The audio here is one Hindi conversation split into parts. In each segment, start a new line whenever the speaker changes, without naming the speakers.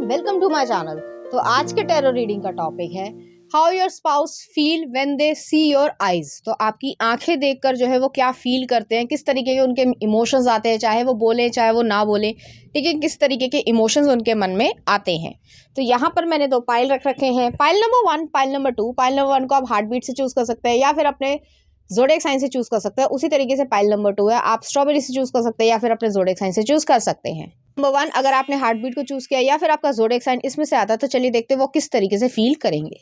Welcome to my channel. तो आज के टैरो रीडिंग का टॉपिक है how your spouse feel when they see your eyes. तो आपकी आंखें देखकर जो है वो क्या फील करते हैं, किस तरीके के उनके इमोशंस आते हैं, चाहे वो बोले चाहे वो ना बोले, ठीक है, किस तरीके के इमोशंस उनके मन में आते हैं। तो यहाँ पर मैंने दो पाइल रख रखे हैं, pile number 1, pile number 2। Pile number 1 को आप हार्ट बीट से चूज कर सकते हैं या फिर अपने ज़ोडिएक साइन से चूज कर सकते हैं। उसी तरीके से पाइल नंबर 2 है, आप स्ट्रॉबेरी से चूज कर सकते हैं या फिर अपने ज़ोडिएक साइन से चूज कर सकते हैं। नंबर 1, अगर आपने हार्ट बीट को चूज किया या फिर आपका ज़ोडिएक साइन इसमें से आता है तो चलिए देखते हैं वो किस तरीके से फील करेंगे।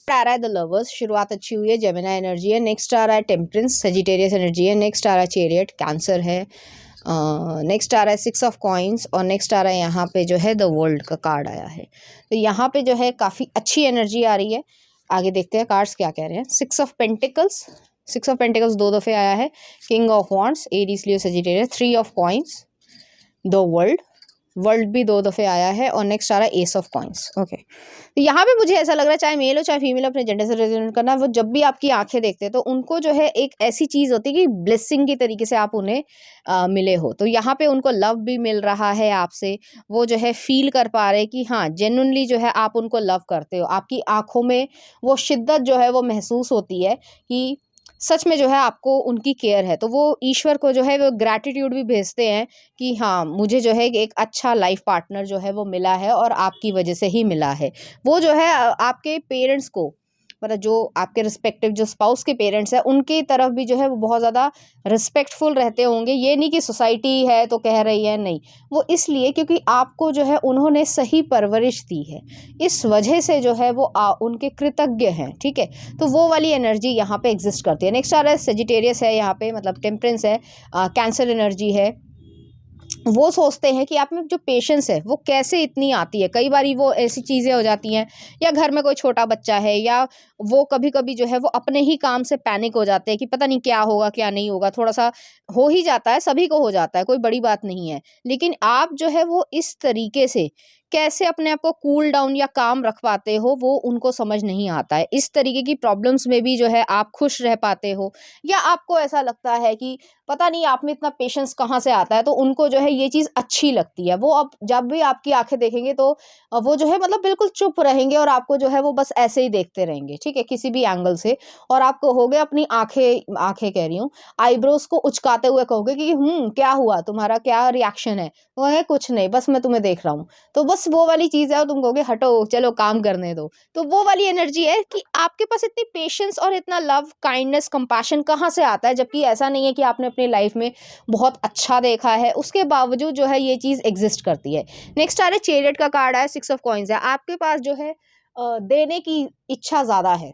आ रहा है द लवर्स, शुरुआत अच्छी हुई है, जेमिनी एनर्जी है। नेक्स्ट आ रहा है टेम्परेंस, सेजिटेरियस एनर्जी है। नेक्स्ट आ रहा है चैरियट, कैंसर है। नेक्स्ट आ रहा है 6 ऑफ कॉइन्स और नेक्स्ट आ रहा है यहाँ पे जो है द वर्ल्ड का कार्ड आया है। तो यहाँ पे जो है काफ़ी अच्छी एनर्जी आ रही है। आगे देखते हैं कार्ड्स क्या कह रहे हैं। 6 ऑफ पेंटिकल्स, 6 ऑफ पेंटिकल्स 2 दफ़े आया है। King of wands, Aries, Leo, Sagittarius. 3 of coins, the world भी 2 दफ़े आया है और नेक्स्ट आ रहा है एस ऑफ कॉइन्स। ओके, तो यहाँ पे मुझे ऐसा लग रहा है चाहे मेल हो चाहे फीमेल अपने जेंडर से रेजोनेट करना, वो जब भी आपकी आंखें देखते हैं तो उनको जो है एक ऐसी चीज़ होती है कि ब्लेसिंग की तरीके से आप उन्हें मिले हो। तो यहाँ पे उनको लव भी मिल रहा है आपसे, वो जो है फील कर पा रहे हैं कि हाँ जेन्युइनली जो है आप उनको लव करते हो। आपकी आंखों में वो शिद्दत जो है वो महसूस होती है कि सच में जो है आपको उनकी केयर है। तो वो ईश्वर को जो है वो ग्रैटिट्यूड भी भेजते हैं कि हाँ मुझे जो है एक अच्छा लाइफ पार्टनर जो है वो मिला है और आपकी वजह से ही मिला है। वो जो है आपके पेरेंट्स को, मतलब जो आपके रिस्पेक्टिव जो स्पाउस के पेरेंट्स हैं उनकी तरफ भी जो है वो बहुत ज़्यादा रिस्पेक्टफुल रहते होंगे। ये नहीं कि सोसाइटी है तो कह रही है, नहीं, वो इसलिए क्योंकि आपको जो है उन्होंने सही परवरिश दी है, इस वजह से जो है वो उनके कृतज्ञ हैं। ठीक है, तो वो वाली एनर्जी यहाँ पे एग्जिस्ट करती है। नेक्स्ट आ रहा है सेजिटेरियस है, यहाँ पे मतलब टेम्परेंस है, कैंसर एनर्जी है। वो सोचते हैं कि आप में जो पेशेंस है वो कैसे इतनी आती है। कई बारी वो ऐसी चीज़ें हो जाती हैं या घर में कोई छोटा बच्चा है या वो कभी कभी जो है वो अपने ही काम से पैनिक हो जाते हैं कि पता नहीं क्या होगा क्या नहीं होगा। थोड़ा सा हो ही जाता है, सभी को हो जाता है, कोई बड़ी बात नहीं है। लेकिन आप जो है वो इस तरीके से कैसे अपने आप को कूल डाउन या काम रख पाते हो वो उनको समझ नहीं आता है। इस तरीके की प्रॉब्लम्स में भी जो है आप खुश रह पाते हो, या आपको ऐसा लगता है कि पता नहीं आप में इतना पेशेंस कहाँ से आता है, तो उनको जो है ये चीज़ अच्छी लगती है। वो अब जब भी आपकी आंखें देखेंगे तो वो जो है मतलब बिल्कुल चुप रहेंगे और आपको जो है वो बस ऐसे ही देखते रहेंगे, ठीक है, किसी भी एंगल से। और आप कहोगे अपनी आंखें आंखें कह रही हूँ, आईब्रोज को उचकाते हुए कहोगे कि क्या हुआ, तुम्हारा क्या रिएक्शन है। वो है कुछ नहीं, बस मैं तुम्हें देख रहा हूँ। तो बस वो वाली चीज़ है और तुम कहोगे हटो चलो काम करने दो। तो वो वाली एनर्जी है कि आपके पास इतनी पेशेंस और इतना लव, काइंडनेस, कंपैशन कहाँ से आता है, जबकि ऐसा नहीं है कि आपने अपनी लाइफ में बहुत अच्छा देखा है, उसके बावजूद जो है ये चीज़ एग्जिस्ट करती है। नेक्स्ट आ रहा है चैरियट का कार्ड है, 6 ऑफ कॉइन्स है। आपके पास जो है देने की इच्छा ज़्यादा है।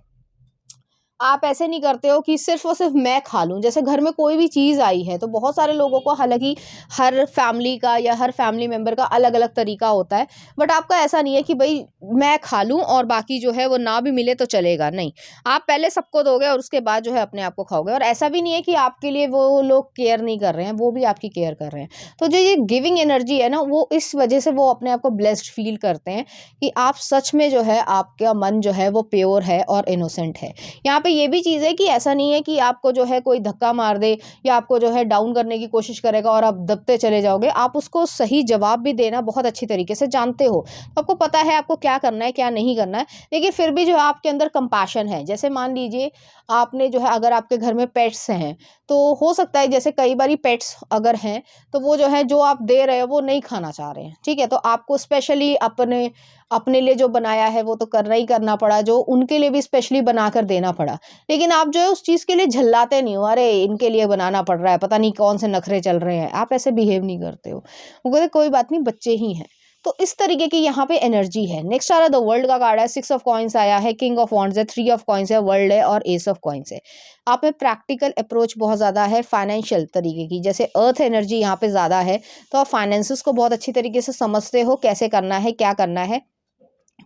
आप ऐसे नहीं करते हो कि सिर्फ और सिर्फ मैं खा लूँ। जैसे घर में कोई भी चीज़ आई है तो बहुत सारे लोगों को, हालांकि हर फैमिली का या हर फैमिली मेम्बर का अलग अलग तरीका होता है, बट आपका ऐसा नहीं है कि भाई मैं खा लूँ और बाकी जो है वो ना भी मिले तो चलेगा। नहीं, आप पहले सबको दोगे और उसके बाद जो है अपने आप को खाओगे। और ऐसा भी नहीं है कि आपके लिए वो लोग केयर नहीं कर रहे हैं, वो भी आपकी केयर कर रहे हैं। तो जो ये गिविंग एनर्जी है ना, वो इस वजह से वो अपने आप को ब्लेस्ड फील करते हैं कि आप सच में जो है आपका मन जो है वो प्योर है और इनोसेंट है। यहाँ पे ये भी चीज़ है कि ऐसा नहीं है कि आपको जो है कोई धक्का मार दे या आपको जो है डाउन करने की कोशिश करेगा और आप दबते चले जाओगे। आप उसको सही जवाब भी देना बहुत अच्छी तरीके से जानते हो, तो आपको पता है आपको क्या करना है क्या नहीं करना है। लेकिन फिर भी जो है आपके अंदर कंपैशन है। जैसे मान लीजिए आपने जो है, अगर आपके घर में पेट्स हैं तो हो सकता है, जैसे कई बारी पेट्स अगर हैं तो वो जो है जो आप दे रहे हो वो नहीं खाना चाह रहे हैं, ठीक है, तो आपको स्पेशली अपने अपने लिए जो बनाया है वो तो करना ही करना पड़ा, जो उनके लिए भी स्पेशली बनाकर देना पड़ा। लेकिन आप जो है उस चीज़ के लिए झल्लाते नहीं हो, अरे इनके लिए बनाना पड़ रहा है, पता नहीं कौन से नखरे चल रहे हैं, आप ऐसे बिहेव नहीं करते हो। वो कहते कोई बात नहीं, बच्चे ही हैं। तो इस तरीके की यहाँ पे एनर्जी है। नेक्स्ट आ रहा है द वर्ल्ड का कार्ड है, 6 ऑफ कॉइन्स आया है, किंग ऑफ वॉन्ड्स है, 3 ऑफ कॉइन्स है, वर्ल्ड है और एस ऑफ कॉइन्स है। आप में प्रैक्टिकल अप्रोच बहुत ज़्यादा है, फाइनेंशियल तरीके की, जैसे अर्थ एनर्जी यहाँ पे ज़्यादा है, तो आप फाइनेंसिस को बहुत अच्छी तरीके से समझते हो, कैसे करना है क्या करना है।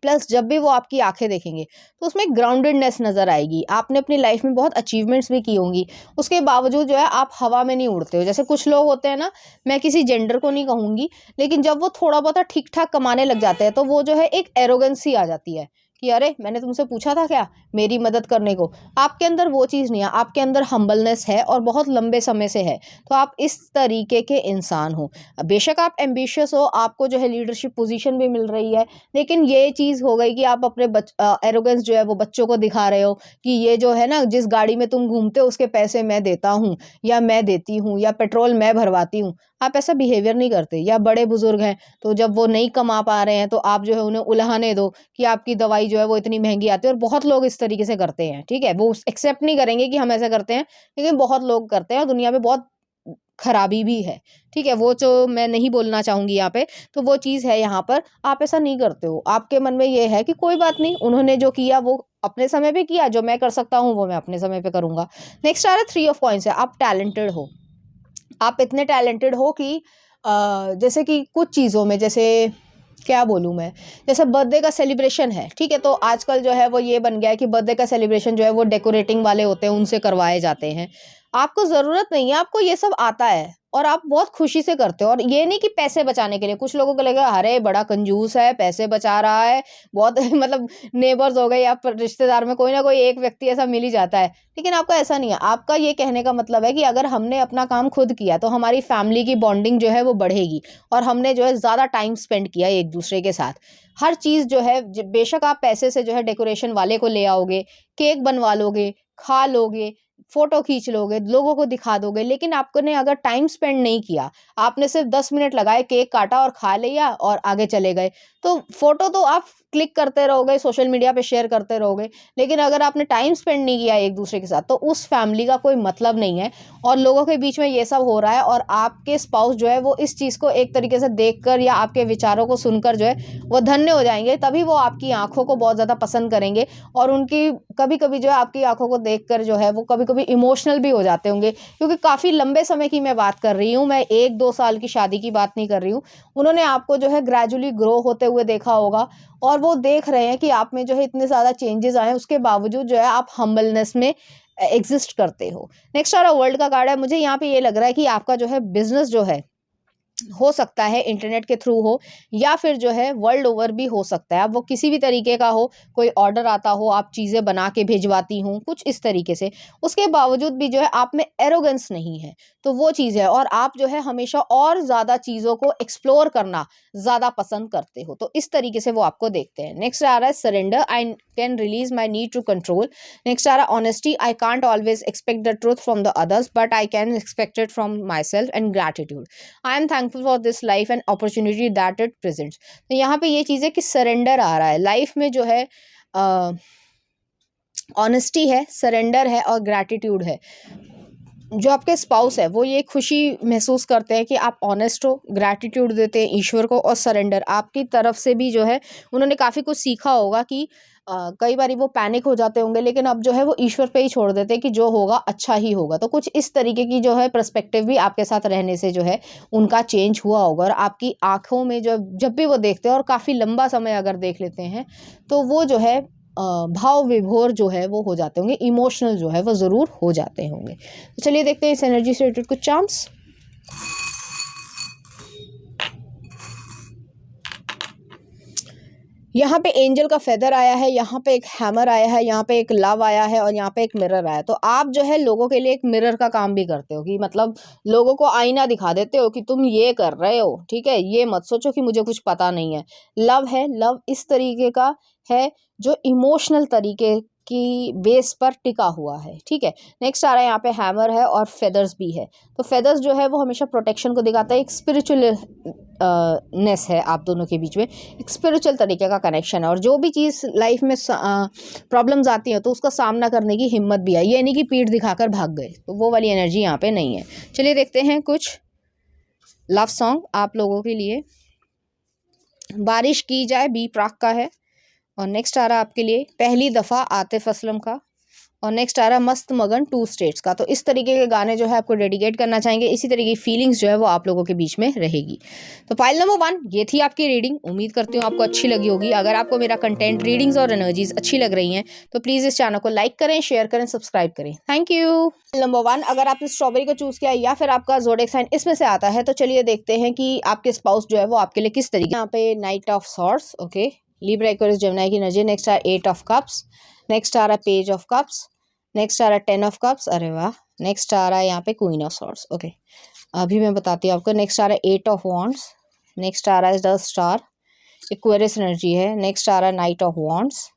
प्लस जब भी वो आपकी आंखें देखेंगे तो उसमें ग्राउंडेडनेस नज़र आएगी। आपने अपनी लाइफ में बहुत अचीवमेंट्स भी की होंगी, उसके बावजूद जो है आप हवा में नहीं उड़ते हो। जैसे कुछ लोग होते हैं ना, मैं किसी जेंडर को नहीं कहूँगी, लेकिन जब वो थोड़ा बहुत ठीक ठाक कमाने लग जाते हैं तो वो जो है एक एरोगेंसी आ जाती है कि अरे मैंने तुमसे पूछा था क्या मेरी मदद करने को। आपके अंदर वो चीज़ नहीं है, आपके अंदर हम्बलनेस है और बहुत लंबे समय से है। तो आप इस तरीके के इंसान हो। बेशक आप एम्बिशियस हो, आपको जो है लीडरशिप पोजीशन भी मिल रही है, लेकिन ये चीज़ हो गई कि आप अपने एरोगेंस जो है वो बच्चों को दिखा रहे हो कि ये जो है ना, जिस गाड़ी में तुम घूमते हो उसके पैसे मैं देता हूँ या मैं देती हूँ या पेट्रोल मैं भरवाती हूँ। आप ऐसा बिहेवियर नहीं करते। या बड़े बुजुर्ग हैं तो जब वो नहीं कमा पा रहे हैं तो आप जो है उन्हें उलाहने दो कि आपकी दवाई जो है वो इतनी महंगी आती है। और बहुत लोग इस तरीके से करते हैं, ठीक है, वो एक्सेप्ट नहीं करेंगे कि हम ऐसा करते हैं, लेकिन बहुत लोग करते हैं और दुनिया में बहुत खराबी भी है, ठीक है, वो जो मैं नहीं बोलना चाहूंगी यहाँ पे। तो वो चीज़ है यहाँ पर, आप ऐसा नहीं करते हो। आपके मन में ये है कि कोई बात नहीं, उन्होंने जो किया वो अपने समय पे किया, जो मैं कर सकता हूँ वो मैं अपने समय पे करूंगा। नेक्स्ट आ रहा है 3 ऑफ कॉइंस है, आप टैलेंटेड हो। आप इतने टैलेंटेड हो कि जैसे कि कुछ चीज़ों में, जैसे क्या बोलूँ मैं, जैसे बर्थडे का सेलिब्रेशन है, ठीक है, तो आजकल जो है वो ये बन गया है कि बर्थडे का सेलिब्रेशन जो है वो डेकोरेटिंग वाले होते हैं, उनसे करवाए जाते हैं। आपको ज़रूरत नहीं है, आपको ये सब आता है और आप बहुत खुशी से करते हो। और ये नहीं कि पैसे बचाने के लिए। कुछ लोगों को लगेगा अरे बड़ा कंजूस है, पैसे बचा रहा है, बहुत मतलब नेबर्स हो गए या फिर रिश्तेदार में कोई ना कोई एक व्यक्ति ऐसा मिल ही जाता है। लेकिन आपका ऐसा नहीं है। आपका ये कहने का मतलब है कि अगर हमने अपना काम खुद किया तो हमारी फैमिली की बॉन्डिंग जो है वो बढ़ेगी और हमने जो है ज़्यादा टाइम स्पेंड किया एक दूसरे के साथ। हर चीज़ जो है, बेशक आप पैसे से जो है डेकोरेशन वाले को ले आओगे, केक बनवा लोगे, खा लोगे, फोटो खींच लोगे, लोगों को दिखा दोगे, लेकिन आपने अगर टाइम स्पेंड नहीं किया, आपने सिर्फ 10 मिनट लगाए, केक काटा और खा लिया और आगे चले गए, तो फोटो तो आप क्लिक करते रहोगे, सोशल मीडिया पे शेयर करते रहोगे, लेकिन अगर आपने टाइम स्पेंड नहीं किया एक दूसरे के साथ तो उस फैमिली का कोई मतलब नहीं है। और लोगों के बीच में ये सब हो रहा है और आपके स्पाउस जो है वो इस चीज़ को एक तरीके से देखकर या आपके विचारों को सुनकर जो है वो धन्य हो जाएंगे। तभी वो आपकी आंखों को बहुत ज़्यादा पसंद करेंगे और उनकी कभी कभी जो है आपकी आंखों को देखकर जो है वो कभी कभी इमोशनल भी हो जाते होंगे, क्योंकि काफ़ी लंबे समय की मैं बात कर रही हूँ, मैं 1-2 साल की शादी की बात नहीं कर रही हूँ। उन्होंने आपको जो है ग्रेजुअली ग्रो होते हुए देखा होगा और वो देख रहे हैं कि आप में जो है इतने ज़्यादा चेंजेस आए, उसके बावजूद जो है आप हम्बलनेस में एग्जिस्ट करते हो। नेक्स्ट आ रहा वर्ल्ड का कार्ड है। मुझे यहाँ पे ये लग रहा है कि आपका जो है बिजनेस जो है हो सकता है इंटरनेट के थ्रू हो या फिर जो है वर्ल्ड ओवर भी हो सकता है। अब वो किसी भी तरीके का हो, कोई ऑर्डर आता हो, आप चीज़ें बना के भिजवाती हूँ, कुछ इस तरीके से। उसके बावजूद भी जो है आप में एरोगेंस नहीं है, तो वो चीज़ है। और आप जो है हमेशा और ज़्यादा चीज़ों को एक्सप्लोर करना ज़्यादा पसंद करते हो, तो इस तरीके से वो आपको देखते हैं। नेक्स्ट आ रहा है surrender, I can release my need to control. Next आ रहा है honesty, I can't always expect the truth from the others but I can expect it from myself. And gratitude, I am thankful for this life and opportunity that it presents. तो यहाँ पे ये चीज़ है कि सरेंडर आ रहा है लाइफ में, जो है ऑनेस्टी है, सरेंडर है और ग्रैटिट्यूड है। जो आपके स्पाउस है वो ये खुशी महसूस करते हैं कि आप ऑनेस्ट हो, ग्रैटिट्यूड देते हैं ईश्वर को, और सरेंडर आपकी तरफ से भी जो है उन्होंने काफ़ी कुछ सीखा होगा कि कई बार वो पैनिक हो जाते होंगे, लेकिन अब जो है वो ईश्वर पे ही छोड़ देते हैं कि जो होगा अच्छा ही होगा। तो कुछ इस तरीके की जो है पर्सपेक्टिव भी आपके साथ रहने से जो है उनका चेंज हुआ होगा। और आपकी आंखों में जो जब भी वो देखते हैं और काफ़ी लंबा समय अगर देख लेते हैं तो वो जो है भाव विभोर जो है वो हो जाते होंगे, इमोशनल जो है वो ज़रूर हो जाते होंगे। तो चलिए देखते हैं इस एनर्जी से रिलेटेड कुछ चार्म्स। यहाँ पे एंजल का फेदर आया है, यहाँ पे एक हैमर आया है, यहाँ पे एक लव आया है और यहाँ पे एक मिरर आया है। तो आप जो है लोगों के लिए एक मिरर का काम भी करते हो, कि मतलब लोगों को आईना दिखा देते हो कि तुम ये कर रहे हो, ठीक है, ये मत सोचो कि मुझे कुछ पता नहीं है। लव है, लव इस तरीके का है जो इमोशनल तरीके की बेस पर टिका हुआ है, ठीक है। नेक्स्ट आ रहा है यहाँ पे हैमर है और फेदर्स भी है। तो फेदर्स जो है वो हमेशा प्रोटेक्शन को दिखाता है, एक स्पिरिचुअल नेस है आप दोनों के बीच में, एक स्पिरिचुअल तरीके का कनेक्शन है। और जो भी चीज़ लाइफ में प्रॉब्लम्स आती हैं तो उसका सामना करने की हिम्मत भी है, ये नहीं कि पीठ दिखाकर भाग गए, तो वो वाली एनर्जी यहाँ पे नहीं है। चलिए देखते हैं कुछ लव सॉन्ग आप लोगों के लिए। बारिश की जाए बी प्राक का है। और नेक्स्ट आ रहा है आपके लिए पहली दफ़ा आतिफ असलम का। और नेक्स्ट आ रहा है मस्त मगन 2 स्टेट्स का। तो इस तरीके के गाने जो है आपको डेडिकेट करना चाहेंगे, इसी तरीके की फीलिंग्स जो है वो आप लोगों के बीच में रहेगी। तो पाइल नंबर 1 ये थी आपकी रीडिंग। उम्मीद करती हूँ आपको अच्छी लगी होगी। अगर आपको मेरा कंटेंट, रीडिंग्स और एनर्जीज अच्छी लग रही हैं तो प्लीज़ इस चैनल को लाइक करें, शेयर करें, सब्सक्राइब करें। Thank you. नंबर 1 अगर आपने स्ट्रॉबेरी को चूज़ किया या फिर आपका ज़ोडिएक साइन इसमें से आता है, तो चलिए देखते हैं कि आपके स्पाउस जो है वो आपके लिए किस तरीके। यहाँ पे night of swords, okay, Libra Aquarius Gemini की एनर्जी। नेक्स्ट आ रहा 8 ऑफ कप्स, नेक्स्ट आ रहा पेज ऑफ कप्स, नेक्स्ट आ रहा 10 ऑफ कप्स, अरे वाह। नेक्स्ट आ रहा है यहाँ पे क्वीन ऑफ सॉर्ड्स। ओके, अभी मैं बताती हूँ आपको। नेक्स्ट आ रहा है 8 ऑफ वॉन्ड्स, नेक्स्ट आ रहा है द स्टार, एक्वेरियस एनर्जी है। नेक्स्ट आ रहा है नाइट ऑफ वॉन्ड्स,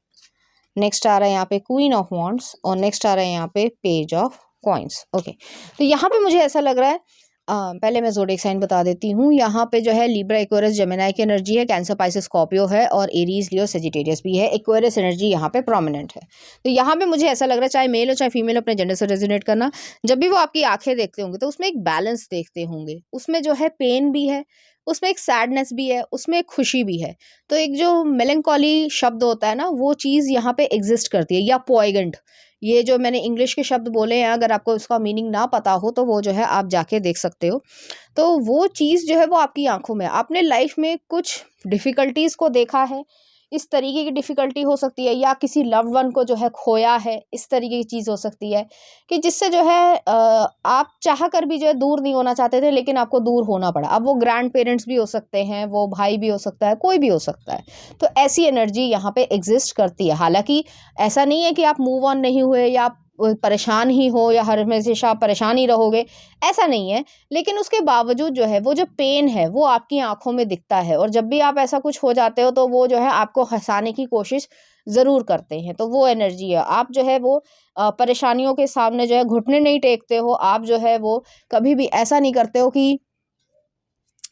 नेक्स्ट आ रहा है यहाँ पे क्वीन ऑफ वॉन्ड्स, और नेक्स्ट आ रहा है यहाँ पे पेज ऑफ कॉइन्स। ओके, तो यहाँ पे मुझे ऐसा लग रहा है, पहले मैं ज़ोडिएक साइन बता देती हूँ। यहाँ पे जो है लिब्रा एक्वेरियस जेमिनी की एनर्जी है, कैंसर पाइसेस स्कॉर्पियो है, और एरीज लियो सेजिटेरियस भी है। एक्वेरियस एनर्जी यहाँ पे प्रोमिनेंट है। तो यहाँ पे मुझे ऐसा लग रहा है, चाहे मेल हो चाहे फीमेल, अपने जेंडर से रेजोनेट करना, जब भी वो आपकी आंखें देखते होंगे तो उसमें एक बैलेंस देखते होंगे। उसमें जो है पेन भी है, उसमें एक सैडनेस भी है, उसमें एक खुशी भी है। तो एक जो मेलंकॉली शब्द होता है ना, वो चीज़ यहाँ पे एग्जिस्ट करती है, या पॉइगेंट। ये जो मैंने इंग्लिश के शब्द बोले हैं, अगर आपको उसका मीनिंग ना पता हो तो वो जो है आप जाके देख सकते हो। तो वो चीज़ जो है वो आपकी आंखों में, आपने लाइफ में कुछ डिफ़िकल्टीज़ को देखा है, इस तरीके की डिफ़िकल्टी हो सकती है, या किसी लव्ड वन को जो है खोया है, इस तरीके की चीज़ हो सकती है कि जिससे जो है आप चाह कर भी जो है दूर नहीं होना चाहते थे, लेकिन आपको दूर होना पड़ा। अब वो ग्रैंड पेरेंट्स भी हो सकते हैं, वो भाई भी हो सकता है, कोई भी हो सकता है। तो ऐसी एनर्जी यहाँ पे एग्जिस्ट करती है। हालांकि ऐसा नहीं है कि आप मूव ऑन नहीं हुए, या आप परेशान ही हो, या हर हमेशा आप परेशान ही रहोगे, ऐसा नहीं है। लेकिन उसके बावजूद जो है वो जो पेन है वो आपकी आंखों में दिखता है, और जब भी आप ऐसा कुछ हो जाते हो तो वो जो है आपको हंसाने की कोशिश ज़रूर करते हैं। तो वो एनर्जी है। आप जो है वो परेशानियों के सामने जो है घुटने नहीं टेकते हो। आप जो है वो कभी भी ऐसा नहीं करते हो कि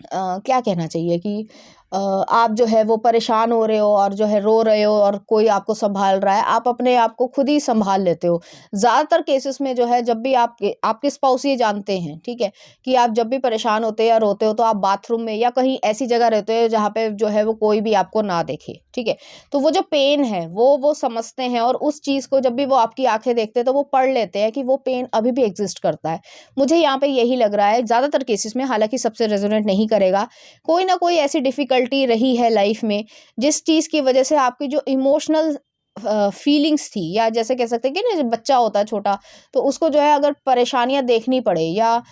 क्या कहना चाहिए कि आप जो है वो परेशान हो रहे हो और जो है रो रहे हो और कोई आपको संभाल रहा है, आप अपने आप को खुद ही संभाल लेते हो। ज़्यादातर केसेस में जो है, जब भी आपके स्पाउस ये जानते हैं, ठीक है, कि आप जब भी परेशान होते या रोते हो तो आप बाथरूम में या कहीं ऐसी जगह रहते हो जहाँ पे जो है वो कोई भी आपको ना देखे, ठीक है। तो वो जो पेन है वो समझते हैं, और उस चीज़ को जब भी वो आपकी आंखें देखते हैं तो वो पढ़ लेते हैं कि वो पेन अभी भी एग्जिस्ट करता है। मुझे यहाँ पे यही लग रहा है ज़्यादातर केसेस में, हालांकि सबसे रेजोनेट नहीं करेगा। कोई ना कोई ऐसी डिफ़िकल्टी रही है लाइफ में, जिस चीज़ की वजह से आपकी जो इमोशनल फीलिंग्स थी, या जैसे कह सकते हैं कि ना, जब बच्चा होता है छोटा, तो उसको जो है अगर परेशानियाँ देखनी पड़े, या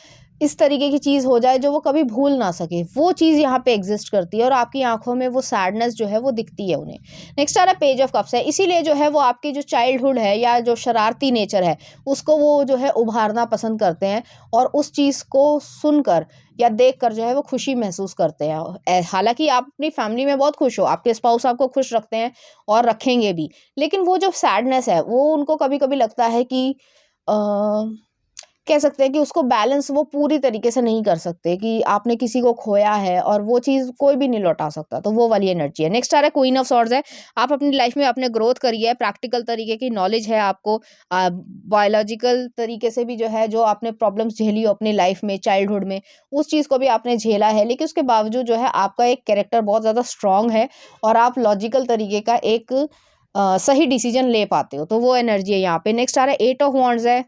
इस तरीके की चीज़ हो जाए जो वो कभी भूल ना सके, वो चीज़ यहाँ पे एग्जिस्ट करती है, और आपकी आंखों में वो सैडनेस जो है वो दिखती है उन्हें। नेक्स्ट आ रहा है पेज ऑफ कप्स है। इसीलिए जो है वो आपकी जो चाइल्डहुड है, या जो शरारती नेचर है, उसको वो जो है उभारना पसंद करते हैं, और उस चीज़ को सुनकर या देखकर जो है वो खुशी महसूस करते हैं। हालांकि आप अपनी फैमिली में बहुत खुश हो, आपके स्पाउस आपको खुश रखते हैं और रखेंगे भी, लेकिन वो जो सैडनेस है वो उनको कभी कभी लगता है कि कह सकते हैं कि उसको बैलेंस वो पूरी तरीके से नहीं कर सकते, कि आपने किसी को खोया है और वो चीज़ कोई भी नहीं लौटा सकता। तो वो वाली एनर्जी है। नेक्स्ट आ रहा है क्वीन ऑफ सॉर्ड्स है। आप अपनी लाइफ में आपने ग्रोथ करी है, प्रैक्टिकल तरीके की नॉलेज है आपको, बायोलॉजिकल तरीके से भी जो है, जो आपने प्रॉब्लम्स झेली हो अपनी लाइफ में चाइल्डहुड में, उस चीज़ को भी आपने झेला है। लेकिन उसके बावजूद जो है आपका एक कैरेक्टर बहुत ज़्यादा स्ट्रांग है, और आप लॉजिकल तरीके का एक सही डिसीजन ले पाते हो। तो वो एनर्जी है यहाँ पे। नेक्स्ट आ रहा है 8 ऑफ वॉन्ड्स है,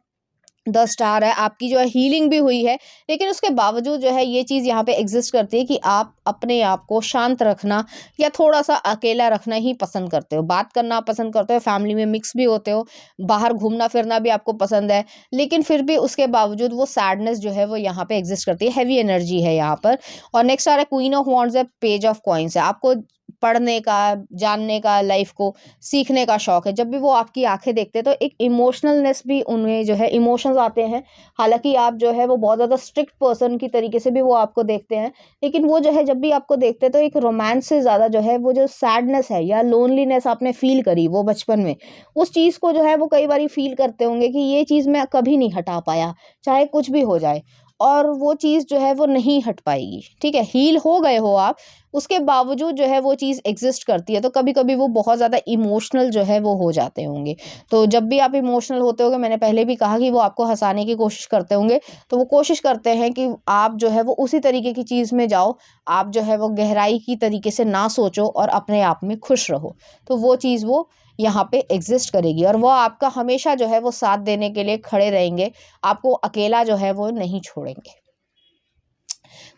10 स्टार है। आपकी जो है हीलिंग भी हुई है, लेकिन उसके बावजूद जो है ये चीज़ यहाँ पे एग्जिस्ट करती है कि आप अपने आप को शांत रखना या थोड़ा सा अकेला रखना ही पसंद करते हो। बात करना पसंद करते हो, फैमिली में मिक्स भी होते हो, बाहर घूमना फिरना भी आपको पसंद है, लेकिन फिर भी उसके बावजूद वो सैडनेस जो है वो यहाँ पे एग्जिस्ट करती है। हैवी एनर्जी है यहाँ पर। और नेक्स्ट आ रहा है क्वीन ऑफ वॉन्ड्स है, पेज ऑफ कॉइन्स है। आपको पढ़ने का, जानने का, लाइफ को सीखने का शौक है। जब भी वो आपकी आंखें देखते हैं तो एक इमोशनलनेस भी उन्हें जो है, इमोशंस आते हैं। हालांकि आप जो है वो बहुत ज़्यादा स्ट्रिक्ट पर्सन की तरीके से भी वो आपको देखते हैं, लेकिन वो जो है जब भी आपको देखते हैं तो एक रोमांस से ज़्यादा जो है वो जो सैडनेस है या लोनलीनेस आपने फील करी वो बचपन में, उस चीज़ को जो है वो कई बार फील करते होंगे कि ये चीज़ मैं कभी नहीं हटा पाया, चाहे कुछ भी हो जाए, और वो चीज़ जो है वो नहीं हट पाएगी। ठीक है, हील हो गए हो आप, उसके बावजूद जो है वो चीज़ एग्जिस्ट करती है। तो कभी कभी वो बहुत ज़्यादा इमोशनल जो है वो हो जाते होंगे। तो जब भी आप इमोशनल होते होंगे, मैंने पहले भी कहा कि वो आपको हंसाने की कोशिश करते होंगे, तो वो कोशिश करते हैं कि आप जो है वो उसी तरीके की चीज़ में जाओ, आप जो है वो गहराई की तरीके से ना सोचो और अपने आप में खुश रहो। तो वो चीज़ वो यहाँ पे एग्जिस्ट करेगी, और वो आपका हमेशा जो है वो साथ देने के लिए खड़े रहेंगे, आपको अकेला जो है वो नहीं छोड़ेंगे।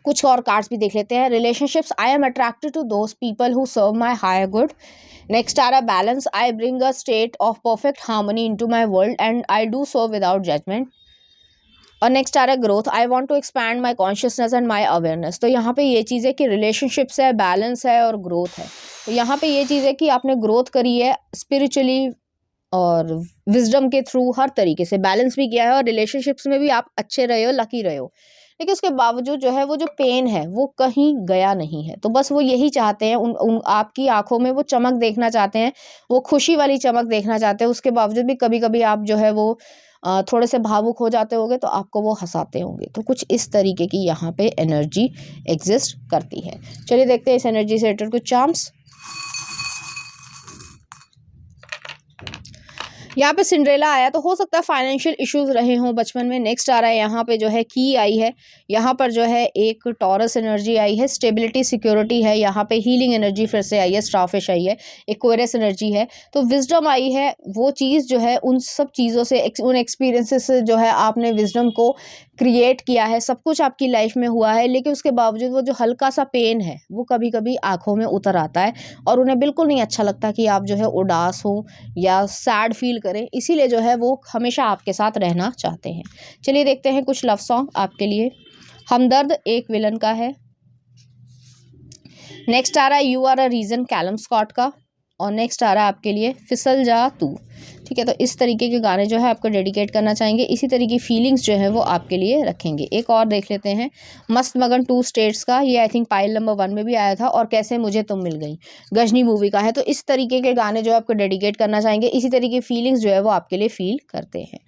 कुछ और कार्ड्स भी देख लेते हैं। Relationships, I am attracted to those people who serve my higher good. Next आ रहा balance, I bring a state of perfect harmony into my world and I do so without judgment. और नेक्स्ट आ रहा है growth, I want to expand my consciousness and my awareness. तो यहाँ पे ये चीज़ है कि रिलेशनशिप्स है, बैलेंस है और ग्रोथ है। तो यहाँ पे ये चीज़ है कि आपने ग्रोथ करी है स्पिरिचुअली और विजडम के थ्रू, हर तरीके से बैलेंस भी किया है और रिलेशनशिप्स में भी आप अच्छे रहे हो, लकी रहे हो। लेकिन उसके बावजूद जो है वो जो पेन है वो कहीं गया नहीं है। तो बस वो यही चाहते हैं, उन आपकी आंखों में वो चमक देखना चाहते हैं, वो खुशी वाली चमक देखना चाहते हैं। उसके बावजूद भी कभी कभी आप जो है वो थोड़े से भावुक हो जाते होंगे, तो आपको वो हंसाते होंगे। तो कुछ इस तरीके की यहाँ पे एनर्जी एग्जिस्ट करती है। चलिए देखते हैं इस एनर्जी से रिलेटेड कुछ चार्म्स। यहाँ पे सिंड्रेला आया, तो हो सकता है फाइनेंशियल इश्यूज रहे हों बचपन में। नेक्स्ट आ रहा है यहाँ पे जो है की आई है, यहाँ पर जो है एक टॉरस एनर्जी आई है, स्टेबिलिटी सिक्योरिटी है, यहाँ पे हीलिंग एनर्जी फिर से आई है, स्टारफिश आई है, एक्वेरियस एनर्जी है, तो विजडम आई है। वो चीज़ जो है उन सब चीज़ों से, उन एक्सपीरियंसेस से जो है आपने विजडम को क्रिएट किया है, सब कुछ आपकी लाइफ में हुआ है। लेकिन उसके बावजूद वो जो हल्का सा पेन है वो कभी कभी आंखों में उतर आता है और उन्हें बिल्कुल नहीं अच्छा लगता कि आप जो है उदास हो या सैड फील करें, इसीलिए जो है वो हमेशा आपके साथ रहना चाहते हैं। चलिए देखते हैं कुछ लव सॉन्ग आपके लिए। हमदर्द एक विलन का है। नेक्स्ट आ रहा है you are a reason Calum Scott का। और नेक्स्ट आ रहा है आपके लिए फिसल जा तू। ठीक है, तो इस तरीके के गाने जो है आपको डेडिकेट करना चाहेंगे, इसी तरीके की फीलिंग्स जो है वो आपके लिए रखेंगे। एक और देख लेते हैं मस्त मगन 2 स्टेट्स का, ये आई थिंक पाइल नंबर 1 में भी आया था, और कैसे मुझे तुम मिल गई गजनी मूवी का है। तो इस तरीके के गाने जो है आपको डेडिकेट करना चाहेंगे, इसी तरीके की फीलिंग्स जो है वो आपके लिए फील करते हैं।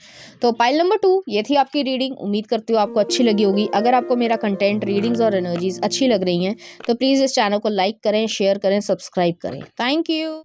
तो पाइल नंबर 2 ये थी आपकी रीडिंग। उम्मीद करती हूँ आपको अच्छी लगी होगी। अगर आपको मेरा कंटेंट, रीडिंग्स और एनर्जीज अच्छी लग रही हैं तो प्लीज़ इस चैनल को लाइक करें, शेयर करें, सब्सक्राइब करें। Thank you.